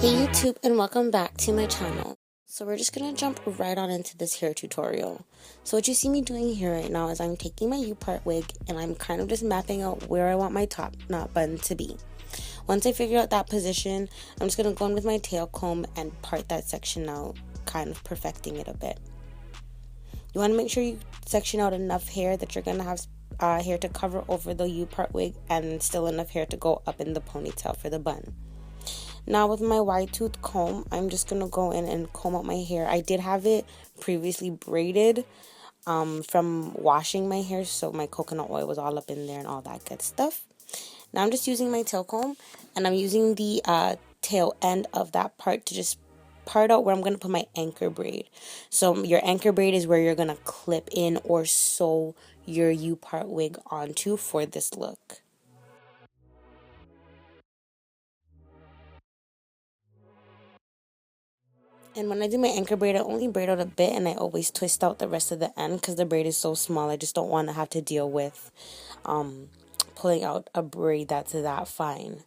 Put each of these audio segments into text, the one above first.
Hey YouTube, and welcome back to my channel. So we're just gonna jump right on into this hair tutorial. So what you see me doing here right now is I'm taking my U-part wig and I'm kind of just mapping out where I want my top knot bun to be. Once I figure out that position, I'm just gonna go in with my tail comb and part that section out, kind of perfecting it a bit. You want to make sure you section out enough hair that you're gonna have hair to cover over the U-part wig and still enough hair to go up in the ponytail for the bun. Now with my wide tooth comb, I'm just going to go in and comb out my hair. I did have it previously braided from washing my hair, so my coconut oil was all up in there and all that good stuff. Now I'm just using my tail comb, and I'm using the tail end of that part to just part out where I'm going to put my anchor braid. So your anchor braid is where you're going to clip in or sew your U-part wig onto for this look. And when I do my anchor braid, I only braid out a bit and I always twist out the rest of the end because the braid is so small. I just don't want to have to deal with pulling out a braid that's that fine.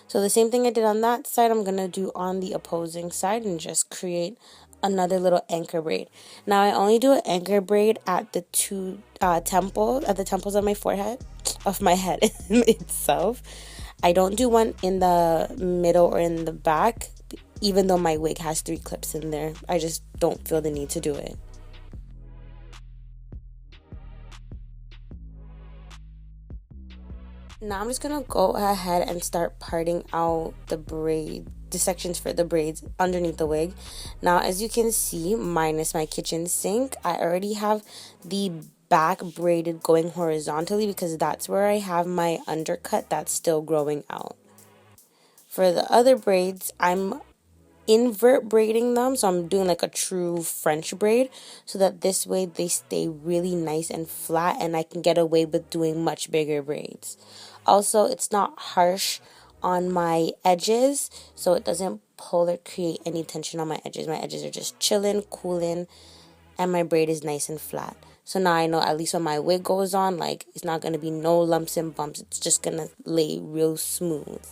So the same thing I did on that side, I'm going to do on the opposing side and just create another little anchor braid. Now I only do an anchor braid at the temples of my forehead, of my head itself. I don't do one in the middle or in the back, even though my wig has 3 clips in there. I just don't feel the need to do it. Now I'm just gonna go ahead and start parting out the sections for the braids underneath the wig. Now as you can see, minus my kitchen sink, I already have the back braided going horizontally because that's where I have my undercut that's still growing out. For the other braids, I'm invert braiding them, so I'm doing like a true French braid so that this way they stay really nice and flat and I can get away with doing much bigger braids. Also, it's not harsh on my edges, so it doesn't pull or create any tension on my edges. My edges are just chilling, cooling, and my braid is nice and flat. So now I know at least when my wig goes on, like, it's not going to be no lumps and bumps. It's just going to lay real smooth.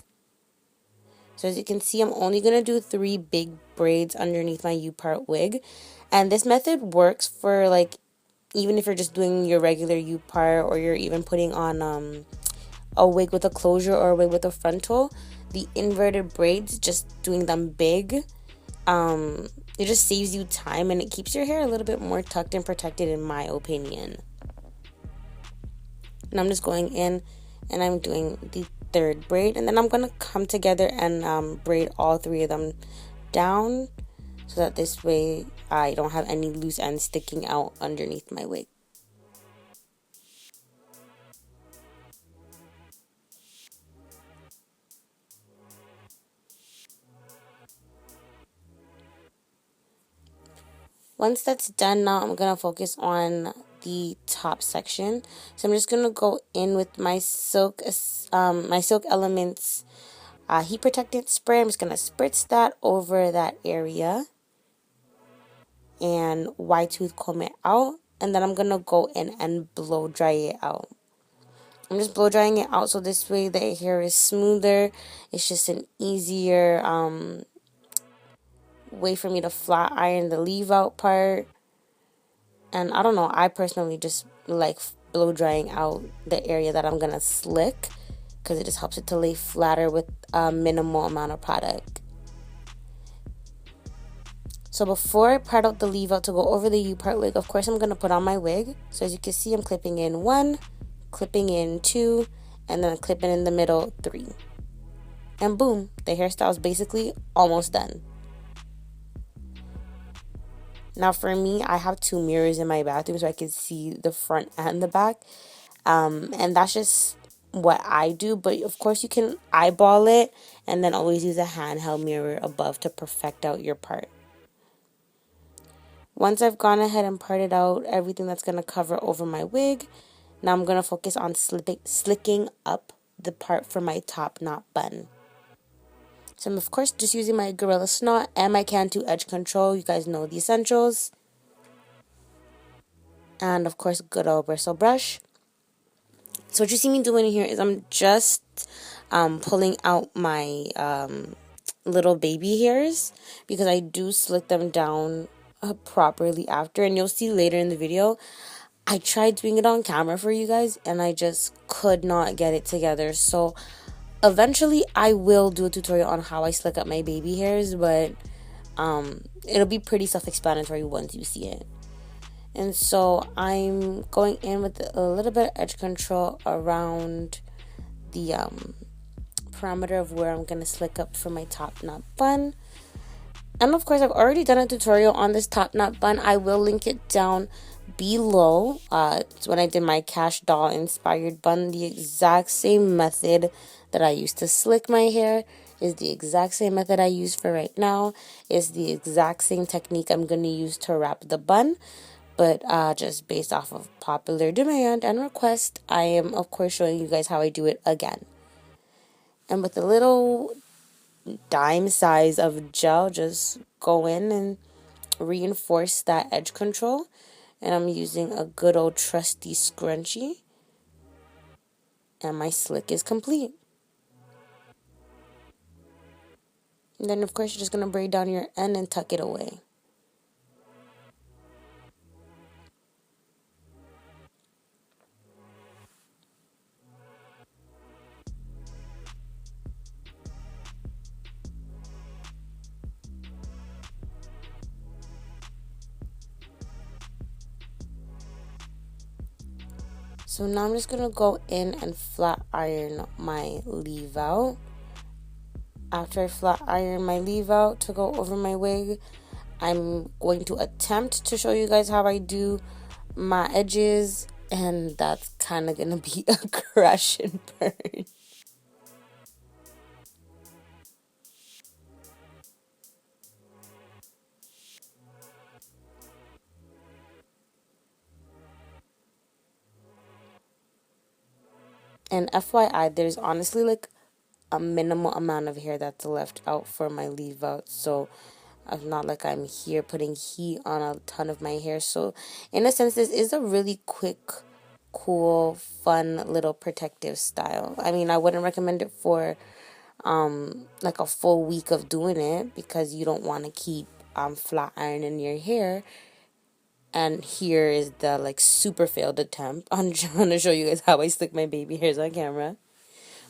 So as you can see, I'm only going to do 3 big braids underneath my U-part wig. And this method works for, like, even if you're just doing your regular U-part or you're even putting on a wig with a closure or a wig with a frontal. The inverted braids, just doing them big, it just saves you time and it keeps your hair a little bit more tucked and protected in my opinion. And I'm just going in and I'm doing the 3rd braid, and then I'm going to come together and braid all 3 of them down so that this way I don't have any loose ends sticking out underneath my wig. Once that's done, now I'm going to focus on the top section. So I'm just going to go in with my Silk Elements heat protectant spray. I'm just going to spritz that over that area and wide tooth comb it out. And then I'm going to go in and blow dry it out. I'm just blow drying it out so this way the hair is smoother. It's just an easier way for me to flat iron the leave out part. And I don't know, I personally just like blow drying out the area that I'm going to slick because it just helps it to lay flatter with a minimal amount of product. So before I part out the leave out to go over the U-part wig, of course I'm going to put on my wig. So as you can see, I'm clipping in 1, clipping in 2, and then clipping in the middle 3. And boom, the hairstyle is basically almost done. Now for me, I have 2 mirrors in my bathroom so I can see the front and the back. And that's just what I do. But of course you can eyeball it and then always use a handheld mirror above to perfect out your part. Once I've gone ahead and parted out everything that's going to cover over my wig, now I'm going to focus on slicking up the part for my top knot bun. So I'm of course just using my Gorilla Snot and my Cantu Edge Control. You guys know the essentials. And of course, good old bristle brush. So what you see me doing here is I'm just pulling out my little baby hairs, because I do slick them down properly after, and you'll see later in the video. I tried doing it on camera for you guys and I just could not get it together. So eventually I will do a tutorial on how I slick up my baby hairs, but it'll be pretty self-explanatory once you see it. And so I'm going in with a little bit of edge control around the parameter of where I'm going to slick up for my top knot bun. And of course, I've already done a tutorial on this top knot bun. I will link it down below. It's when I did my Cash Doll inspired bun. The exact same method that I used to slick my hair is the exact same method I use for right now. It's the exact same technique I'm going to use to wrap the bun. But just based off of popular demand and request, I am of course showing you guys how I do it again. And with a little dime size of gel, just go in and reinforce that edge control. And I'm using a good old trusty scrunchie, and my slick is complete. And then of course you're just going to braid down your end and tuck it away. So now I'm just going to go in and flat iron my leave out. After I flat iron my leave out to go over my wig, I'm going to attempt to show you guys how I do my edges, and that's kind of going to be a crash and burn. And FYI, there's honestly like a minimal amount of hair that's left out for my leave out, so it's not like I'm here putting heat on a ton of my hair. So in a sense, this is a really quick, cool, fun little protective style. I mean, I wouldn't recommend it for like a full week of doing it, because you don't want to keep flat ironing your hair. And here is the like super failed attempt on trying to show you guys how I slick my baby hairs on camera.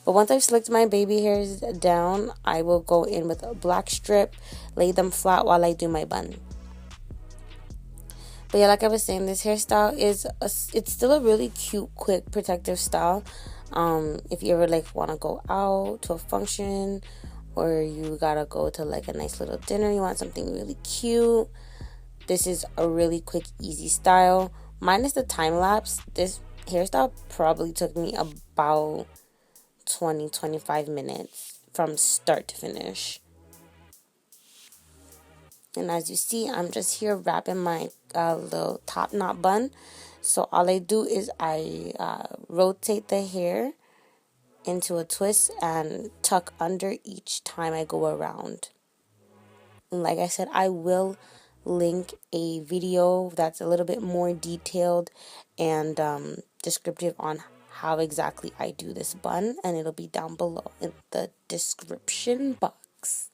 But once I've slicked my baby hairs down, I will go in with a black strip, lay them flat while I do my bun. But yeah, like I was saying, this hairstyle it's still a really cute, quick, protective style. If you ever like want to go out to a function, or you gotta go to like a nice little dinner, you want something really cute, this is a really quick, easy style. Minus the time lapse, this hairstyle probably took me about 20-25 minutes from start to finish. And as you see, I'm just here wrapping my little top knot bun. So all I do is I rotate the hair into a twist and tuck under each time I go around. And like I said, I will link a video that's a little bit more detailed and descriptive on how exactly I do this bun, and it'll be down below in the description box.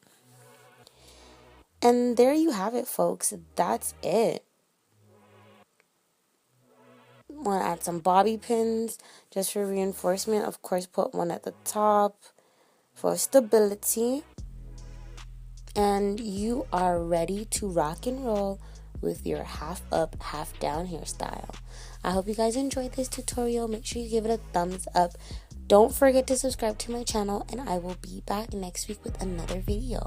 And there you have it, folks. That's it. Want to add some bobby pins just for reinforcement. Of course, put one at the top for stability. And you are ready to rock and roll with your half up, half down hairstyle. I hope you guys enjoyed this tutorial. Make sure you give it a thumbs up. Don't forget to subscribe to my channel, and I will be back next week with another video.